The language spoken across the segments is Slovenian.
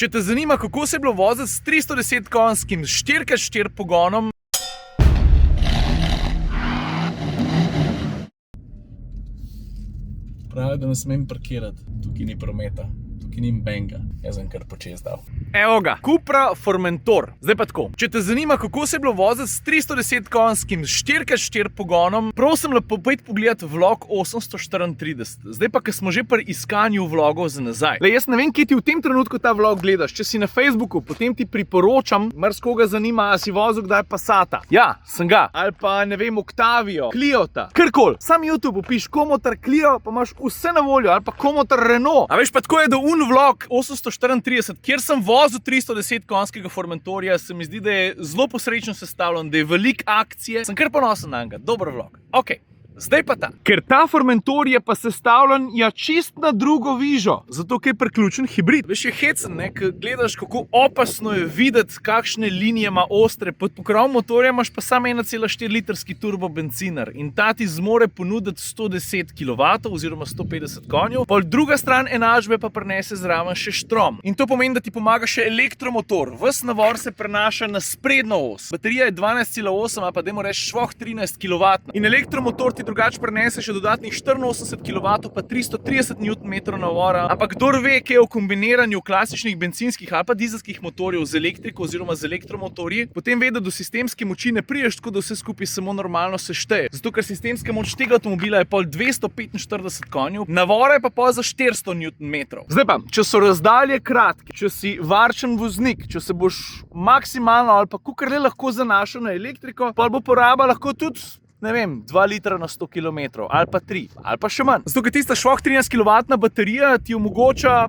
Če te zanima, kako se je bilo voziti s 310 konjskim 4x4 pogonom, pravi, da ne smem parkirati, tukaj ni prometa, tukaj ni benga, jaz sem kar počez dal. Evo ga, Cupra Formentor. Zdaj pa tako, če te zanima, kako se je bilo voziti s 310 konjskim 4x4 pogonom, prosim lepo pojdi pogledati vlog 834. Zdaj pa, ker smo že pri iskanju vlogov za nazaj. Le, jaz ne vem, kje ti v tem trenutku ta vlog gledaš. Če si na Facebooku, potem ti priporočam, marsikoga zanima, a si vozil kdaj Passata. Ja, sem ga. Ali pa, ne vem, Octavio, Cliota, karkoli. Sam YouTube upiš Komotar Clio, pa imaš vse na voljo, ali pa Komotar Renault. A veš, pa tako je, da vlog 834, kjer sem vozil 310 konjskega Formentorja, se mi zdi, da je zelo posrečno sestavljen, da je veliko akcije. Sem kar ponosen na njega. Dober vlog. Ok. Zdaj pa ta. Ker ta Formentor je pa sestavljen čist na drugo vižo, zato ker je priključen hibrid. Veš, je hecen, ne, ker gledaš, kako opasno je videti, kakšne linije ima ostre. Pod pokrovom motorja imaš pa samo 1,4 litrski turbo benciner in ta ti zmore ponuditi 110 kW oziroma 150 konjev. Pol druga stran enačbe pa prinese zraven še štrom. In to pomeni, da ti pomaga še elektromotor. Ves navor se prenaša na sprednjo os. Baterija je 12,8, a pa dajmo reči švoh 13 kW. In elektromotor ti drugače prenese še dodatnih 84 kW pa 330 Nm navora. Ampak kdor ve, kaj je v kombiniranju klasičnih bencinskih ali pa dizelskih motorjev z elektriko oziroma z elektromotorji, potem ve, da do sistemske moči ne priješ, tako da vse skupaj samo normalno sešteje. Zato ker sistemska moč tega avtomobila je pol 245 konjev, navora je pa pol za 400 Nm. Zdaj pa, če so razdalje kratke, če si varčen voznik, če se boš maksimalno ali pa kakor le lahko zanašal na elektriko, pol bo poraba lahko tudi, ne vem, 2 litra na 100 km, ali pa 3, ali pa še manj. Zato, ker tista švoh 13 kW baterija ti omogoča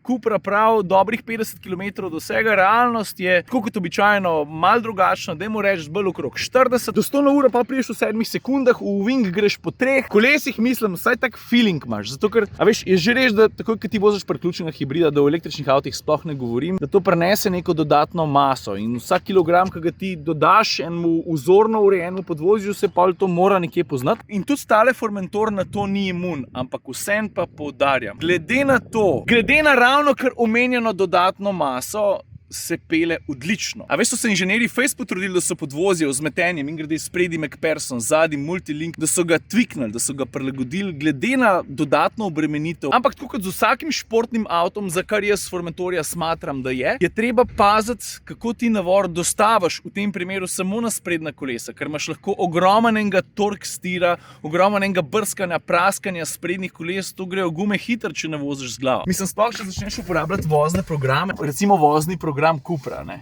Cupra prav dobrih 50 km do vsega. Realnost je, tako kot običajno, malo drugačna, dajmo reči bolj okrog 40. Do 100 na uro pa priješ v 7 sekundah, v wing greš po 3 kolesih, mislim, vsaj tak feeling imaš. Zato, ker, a veš, je že reč, da takoj, ko ti voziš priključenega hibrida, da v električnih avtih sploh ne govorim, da to prenese neko dodatno maso in vsak kilogram, ki ga ti dodaš enemu vzorno urejenemu podvozju, se pol to mora nekje poznati. In tudi tale Formentor na to ni imun, ampak vsem pa poudarjam, glede na ravno kar omenjeno dodatno maso, se pele odlično. A veš, so se inženirji fejst potrudili, da so podvozje vzmetenjem in grede spredi MacPherson, zadnji Multilink, da so ga twiknili, da so ga prilagodili glede na dodatno obremenitev. Ampak tako kot z vsakim športnim avtom, za kar jaz Formentorja smatram, da je treba paziti, kako ti navor dostaviš v tem primeru samo na sprednja kolesa, ker imaš lahko ogromnega tork stira, ogromnega brskanja, praskanja sprednjih koles, to grejo gume hitro, če ne voziš z glavo. Mislim, sploh, če začneš uporabljati vozne programe, recimo vozni program Cupra, ne.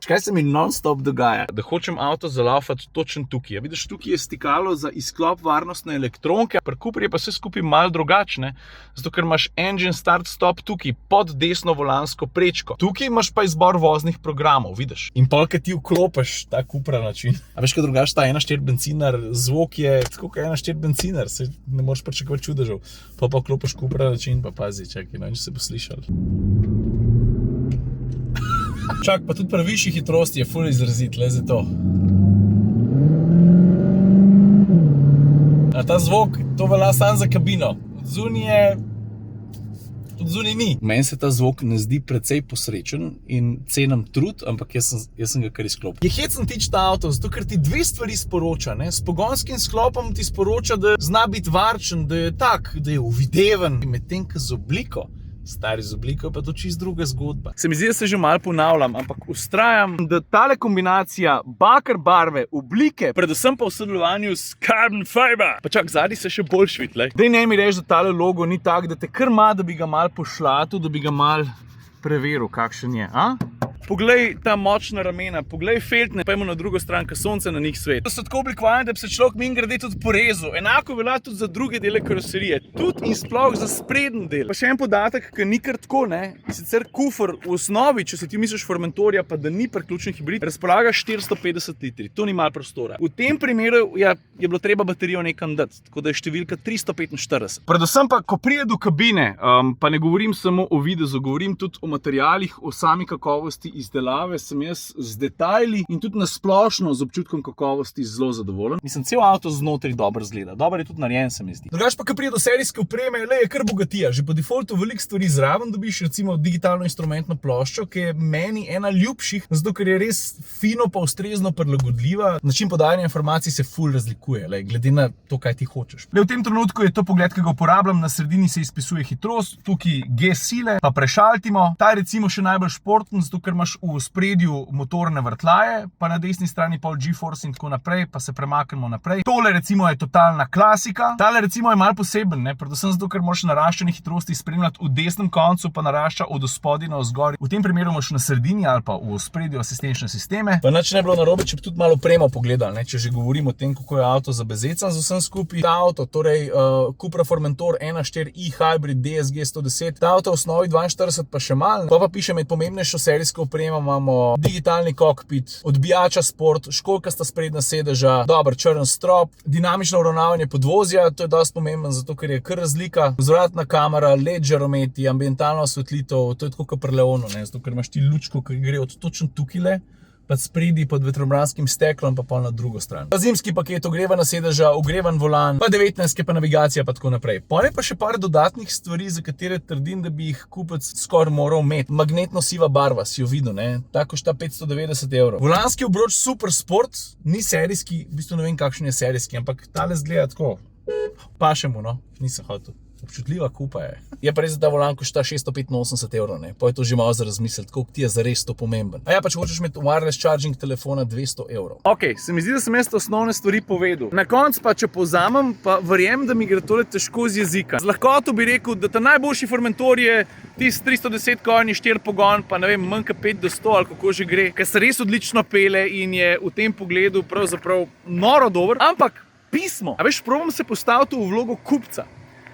Kaj se mi non-stop dogaja? Da hočem avto zalaufati točno tukaj. Ja, vidiš, tukaj je stikalo za izklop varnostne elektronke, pri Cupri je pa vse skupaj malo drugačne, zato ker imaš engine start stop tukaj, pod desno volansko prečko. Tukaj imaš pa izbor voznih programov, vidiš. In pol, kad ti vklopiš ta Cupra način. A veš, kad drugače ta 1.4 bencinar, zvok je tako kot 1.4 bencinar, se ne moreš pričakovati čudežev. Pa vklopiš Cupra način, pa pazi, čakaj, no, če se bo slišal. Čak, pa tudi pri višji hitrosti je ful izrazit, le za to. A ta zvok, to velja samo za kabino. Od zunaj ni. Meni se ta zvok ne zdi precej posrečen in cenim trud, ampak jaz sem ga kar izklopil. Je hecen tič ta avto, zato ker ti dve stvari sporoča, ne. S pogonskim sklopom ti sporoča, da zna biti varčen, da je tak, da je uvideven. Medtem ko z obliko, stari z obliko, pa to čist druga zgodba. Se mi zdi, da se že malo ponavljam, ampak vztrajam, da tale kombinacija bakar barve, oblike, predvsem pa v sodelovanju s carbon fiber, pa čak zadnji se še bolj švit, lej. Dej ne mi reči, da tale logo ni tak, da te kar ima, da bi ga malo pošlatil, da bi ga malo preveril, kakšen je, a? Poglej ta močna ramena, poglej feltne, pa na drugo stran, ka sonce na njih svet. To so tako oblikovane, da bi se človek mimogrede tudi porezal. Enako velja tudi za druge dele karoserije, tudi in sploh za sprednji del. Pa še en podatek, ki ni kar tako, ne. Sicer kufer v osnovi, če se ti misliš Formentorja, pa da ni priključen hibrid, razpolaga 450 litri. To ni malo prostora. V tem primeru je bilo treba baterijo nekam dati, tako da je številka 345. Predvsem pa, ko pride do kabine, pa ne govorim samo o videzu, govorim tudi o materialih, o sami kakovosti izdelave sem jaz z detajli in tudi nasplošno z občutkom kakovosti zelo zadovoljen. Mislim, cel avto znotraj dobro izgleda. Dobro je tudi narejen, se mi zdi. Drugače pa, ko pride do serijske opreme, je kar bogatija. Že po defaultu veliko stvari zraven dobiš, recimo digitalno instrumentno ploščo, ki je meni ena ljubših, zato ker je res fino pa ustrezno prilagodljiva. Način podajanja informacij se ful razlikuje, glede na to, kaj ti hočeš. V tem trenutku je to pogled, ki ga uporabljam, na sredini se izpisuje hitrost, tukaj G-sile, pa prešaltimo. Ta je recimo še najbolj športen, zato ker imaš v ospredju motorne vrtljaje, pa na desni strani pol G-force in tako naprej, pa se premaknemo naprej. Tole recimo je totalna klasika. Tale recimo je malo poseben, predvsem zato, ker moraš naraščanje hitrosti spremljati v desnem koncu, pa narašča od spodaj na vzgor. V tem primeru imaš na sredini ali pa v ospredju asistenčne sisteme. Pa nič ne bilo narobe, če bi tudi malo opremo pogledali, če že govorimo o tem, kako je avto zabezecan z vsem skupaj. Ta avto, torej Cupra Formentor 1.4i Hybrid DSG 110. Ta avto v osnovi 42 pa še malo. Pa piše med pomembnejšo serijsko opremo imamo digitalni kokpit, odbijača sport, školjkasta sprednja sedeža, dober črn strop, dinamično uravnavanje podvozja, to je dosti pomembno, zato ker je kar razlika. Vzvratna kamera, LED žarometi, ambientalna osvetlitev, to je tako kot pri Leonu, zato ker imaš ti lučko, ki gre od točno tukile, pa spredi pod vetrobranskim steklom, pa na drugo stran. Pa zimski paket, ogrevana sedeža, ogrevan volan, pa 19, pa navigacija, pa tako naprej. Potem pa še par dodatnih stvari, za katere trdim, da bi jih kupec skoraj moral imeti. Magnetno siva barva, si jo videl, ta košta 590 €. Volanski obroč Super Sport, ni serijski, v bistvu ne vem, kakšen je serijski, ampak tale zgleda tako. Paše mu, nisem hotel. Občutljiva kupa je. Je pa res, da ta volan košta 685 €, pa je to že malo za razmisliti, koliko ti je zares to pomemben. A ja, pa če hočeš imeti wireless charging telefona 200 €. Ok, se mi zdi, da sem jaz osnovne stvari povedal. Na koncu pa, če povzamem, pa verjamem, da mi gre tole težko z jezika. Z lahkoto bi rekel, da ta najboljši Formentor je tisti 310 konj, 4 pogon, pa ne vem, manj kot 5 do 100 ali kako že gre, ker se res odlično pele in je v tem pogledu pravzaprav noro dober. Ampak pismo, a veš, probam se postaviti v vlogo kupca.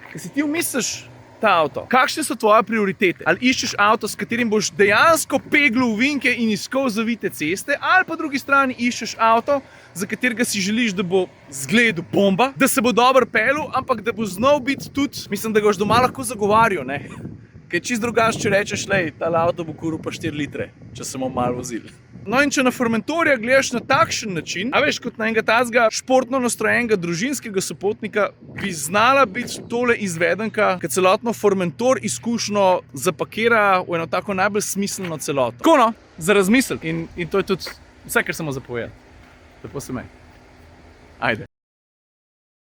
Ker si ti umisliš ta avto, kakšne so tvoje prioritete? Ali iščeš avto, s katerim boš dejansko pegl v vinke in iskal zavite ceste, ali pa drugi strani iščeš avto, za katerega si želiš, da bo zgledu bomba, da se bo dobro pelil, ampak da bo znal biti tudi, mislim, da ga boš doma lahko zagovarjal, Ker je čist drugače, če rečeš, ta avto bo kuril pa 4 litre, če se bomo malo vozili. No in če na Formentorja gledaš na takšen način, a veš, kot na enega tazga športno nastrojenega družinskega sopotnika, bi znala biti tole izvedenka, ki celotno Formentor izkušnjo zapakira v eno tako najbolj smiselno celoto. Tako za razmisliti. In to je tudi vse, kar sem zapovedal. Lepo se me. Ajde.